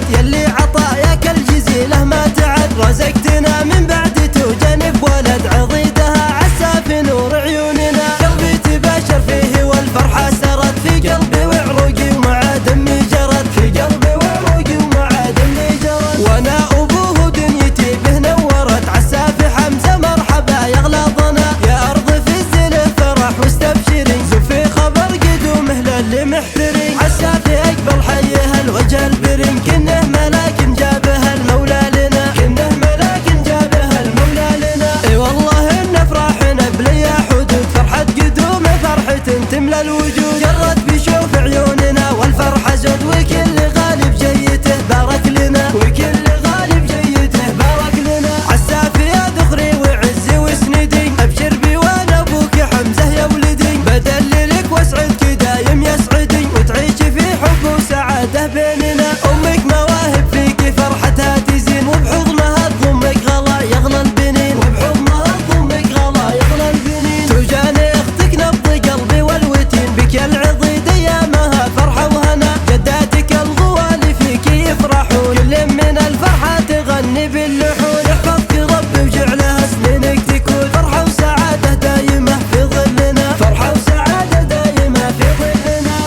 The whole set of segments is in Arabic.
يلي عطاياك الجزيلة ما تعد، رزقتنا من بعد توجنب ولد عضيدها عسى في نور عيوننا. قلبي تباشر فيه والفرحة سرت في قلبي وعروقي ومع دمي جرت، في قلبي وعروقي ومع دمي جرت. وانا ابوه دنيتي به نورت، عسى في حمزة مرحبا يغلى ظنا. يا ارض في الزله فرح واستبشري، زفي خبر قدومه للي محتري. عسى في اقبل حيه الوجه البرين، كنه ملاك جابها المولى لنا، كنه ملاك جابها المولى لنا. اي والله ان افراحنا بليا حدود، فرحة قدومه فرحة تملى الوجود. جرت بشوف عيوننا والفرحة زود، وكل غالب جيته بارك لنا، وكل غالب جيته بارك لنا. عسى في ذخري وعزي وسندي، ابشر بي وانا ابوك يا حمزة يا ولدي. بدللك واسعدك دايم يسعدي، وتعيش في حب وسعادة بيننا. امك مواهب فيك فرحتها تزين، وبحضنها تضمك غلا يغلى البنين، وبحضنها تضمك غلا يغلى البنين. توجاني اختك نبض قلبي والوتين، بك العضيد ايامها فرحة وهنا. جداتك الغوالي فيك يفرحون، كل من الفرحة تغني باللحون. يحفظك ربي وجعلها سنينك تكون فرحة وسعادة دايمة في ظلنا، فرحة وسعادة دايمة في ظلنا.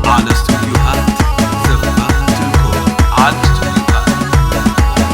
على استوديوهات زفات الكون، على استوديوهات.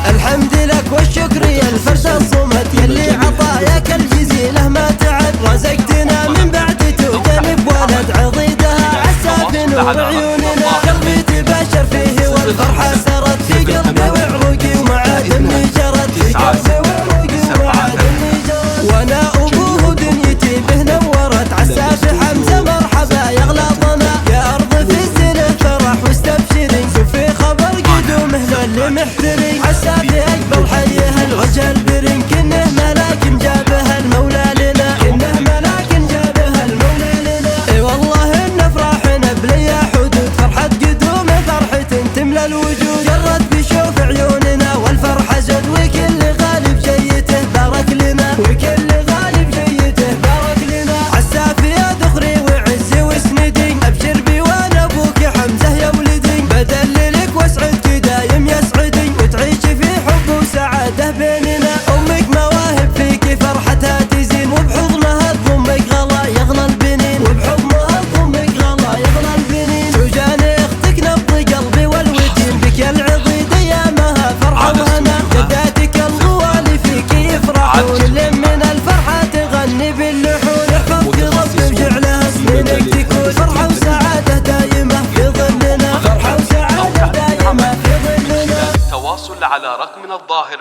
الحمد لك والشكر يا الفرد الصمد، يلي عطاياك الجزيلة ما تعد، رزقتنا من بعد توجنب ولد عضيدها عسى في نور عيوننا. قلبي تباشر فيه والفرحة سرت، في قلبي وعروقي ومع دمي جرت، في قلبي وعروقي ومع دمي جرت. وانا ابوه دنيتي به نورت، عسى في حمزة مرحبا يغلى ظنا. يا ارض في الزله فرح واستبشري، زفي خبر قدومه للي محتري. عسى في اقبل حيه الوجه البرين، كنه ملاك جابها المولى لنا، كنه ملاك جابها المولى لنا. اي والله ان افراحنا بليا حدود، فرحة قدومه فرحة تملى الوجود. جرت بشوف عيوننا والفرحة زود، وكل غالب جيته بارك لنا، وكل غالب جيته بارك لنا. عسى في ذخري وعزي وسندي، ابشر بي وانا ابوك يا حمزة يا ولدي. بدللك واسعدك دايم يسعدي، وتعيش في حب وسعادة بيننا. امك مواهب فيك فرحتها تزين، وبحضنها تضمك غلا يغلى البنين، وبحضنها تضمك غلا يغلى البنين. توجاني اختك نبض قلبي والوتين، بك العضيد ايامها فرحة وهنا. جداتك الغوالي فيك يفرحون، كل من الفرحة تغني باللحون. يحفظك ربي وجعلها سنينك تكون فرحة وسعادة دايمة في ظلنا، فرحة وسعادة دايمة في ظلنا. التواصل على رقمنا الظاهر.